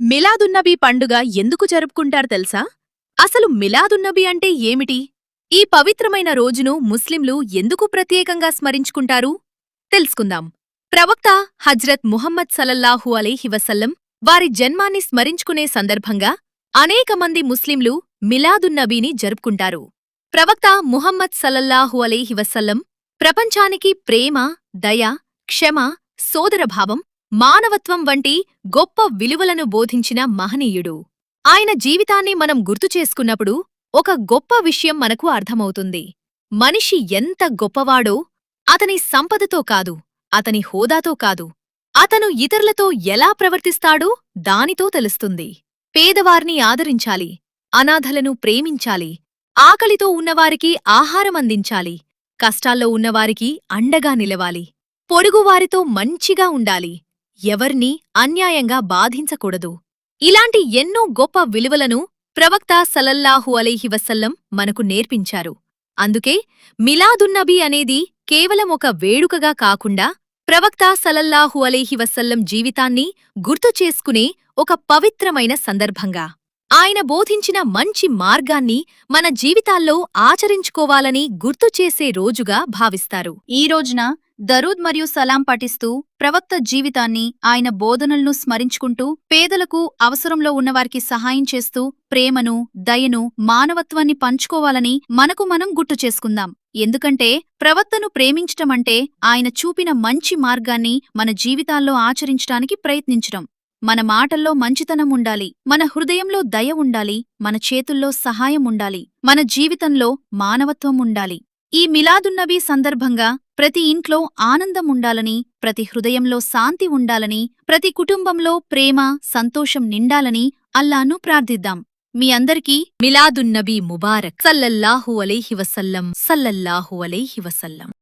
మిలాదున్నబీ పండుగ ఎందుకు జరుపుకుంటారు తెలుసా? అసలు మిలాదున్నబీ అంటే ఏమిటి? ఈ పవిత్రమైన రోజును ముస్లింలు ఎందుకు ప్రత్యేకంగా స్మరించుకుంటారు? తెలుసుకుందాం. ప్రవక్త హజ్రత్ ముహమ్మద్ సల్లల్లాహు అలైహి వసల్లం వారి జన్మాన్ని స్మరించుకునే సందర్భంగా అనేక మంది ముస్లింలు మిలాదున్నబీని జరుపుకుంటారు. ప్రవక్త ముహమ్మద్ సల్లల్లాహు అలైహి వసల్లం ప్రపంచానికి ప్రేమ, దయ, క్షమ, సోదరభావం, మానవత్వం వంటి గొప్ప విలువలను బోధించిన మహనీయుడు. ఆయన జీవితాన్ని మనం గుర్తుచేసుకున్నప్పుడు ఒక గొప్ప విషయం మనకు అర్థమవుతుంది. మనిషి ఎంత గొప్పవాడో అతని సంపదతో కాదు, అతని హోదాతో కాదు, అతను ఇతరులతో ఎలా ప్రవర్తిస్తాడో దానితో తెలుస్తుంది. పేదవారిని ఆదరించాలి, అనాథలను ప్రేమించాలి, ఆకలితో ఉన్నవారికి ఆహారమందించాలి, కష్టాల్లో ఉన్నవారికి అండగా నిలవాలి, పొరుగువారితో మంచిగా ఉండాలి, ఎవర్నీ అన్యాయంగా బాధించకూడదు. ఇలాంటి ఎన్నో గొప్ప విలువలను ప్రవక్త సల్లల్లాహు అలైహి వసల్లం మనకు నేర్పించారు. అందుకే మిలాదున్నబీ అనేది కేవలం ఒక వేడుకగా కాకుండా ప్రవక్త సల్లల్లాహు అలైహి వసల్లం జీవితాన్ని గుర్తుచేసుకునే ఒక పవిత్రమైన సందర్భంగా, ఆయన బోధించిన మంచి మార్గాన్ని మన జీవితాల్లో ఆచరించుకోవాలని గుర్తుచేసే రోజుగా భావిస్తారు. ఈ రోజున దరూద్ మరియు సలాం పఠిస్తూ ప్రవక్త జీవితాన్ని, ఆయన బోధనలను స్మరించుకుంటూ పేదలకు, అవసరంలో ఉన్నవారికి సహాయం చేస్తూ ప్రేమను, దయను, మానవత్వాన్ని పంచుకోవాలని మనకు మనం గుర్తు చేసుకుందాం. ఎందుకంటే ప్రవక్తను ప్రేమించటమంటే ఆయన చూపిన మంచి మార్గాన్ని మన జీవితాల్లో ఆచరించడానికి ప్రయత్నించడం. మన మాటల్లో మంచితనం ఉండాలి, మన హృదయంలో దయ ఉండాలి, మన చేతుల్లో సహాయం ఉండాలి, మన జీవితంలో మానవత్వం ఉండాలి. ఈ మిలాదున్నబీ సందర్భంగా ప్రతి ఇంట్లో ఆనందం ఉండాలని, ప్రతి హృదయంలో శాంతి ఉండాలని, ప్రతి కుటుంబంలో ప్రేమ, సంతోషం నిండాలని అల్లాను ప్రార్థిద్దాం. మీ అందరికీ మిలాదున్నబీ ముబారక్. సల్లల్లాహు అలైహి వసల్లం. సల్లల్లాహు అలైహి వసల్లం.